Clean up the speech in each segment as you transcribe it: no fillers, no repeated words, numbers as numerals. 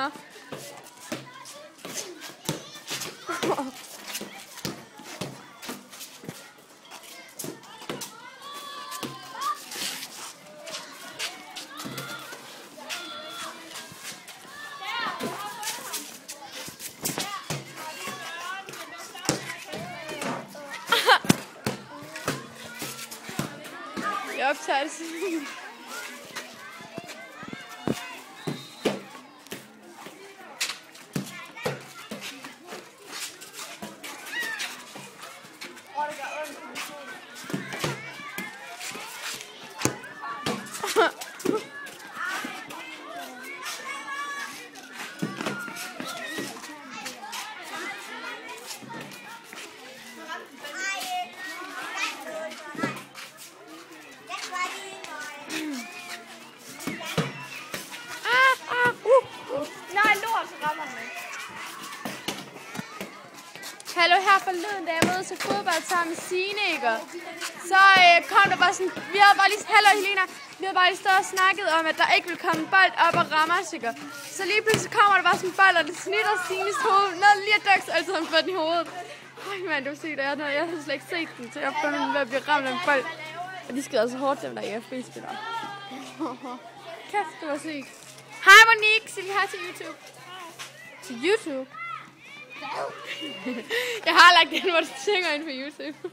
Nå. Jeg optager det sådan. Hallo, her forleden, da jeg var ude til fodbold sammen med Signe, ikke? Så kom der bare sådan, vi havde bare lige, hallo Helena, vi havde bare lige stået og snakket om, at der ikke ville komme en bold op og ramme os, ikke? Så lige pludselig kommer der bare sådan en bold, og det snitter Signes hoved, noget lige at døks, altid han får den i hovedet. Øj mand, det var sygt, jeg havde slet ikke set den, så jeg fandt den ved at blive ramt af en bold. Og de skrider så hårdt, dem der EFB-spillere. Kæft, det var sygt. Hej Monique, sig lige her til YouTube. Til YouTube? Jeg har lagt den, hvor du synger ind på YouTube.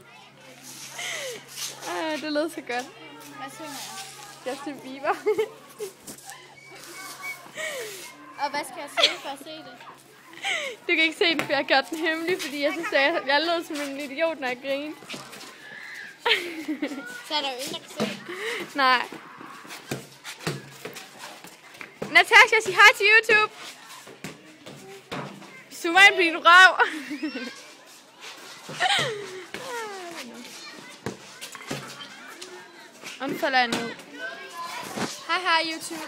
Det lød så godt. Hvad synger jeg? Justin Bieber. Og hvad skal jeg se for at se det? Du kan ikke se den, for jeg har gjort den hemmelig, fordi jeg synes, at jeg lød som en idiot, når jeg grinede. Så er der jo ingen, der kan se det. Nej. Natasha, sig hej til YouTube. Zoomer ind på din røv. Og nu falder jeg ned. Hej hej YouTube.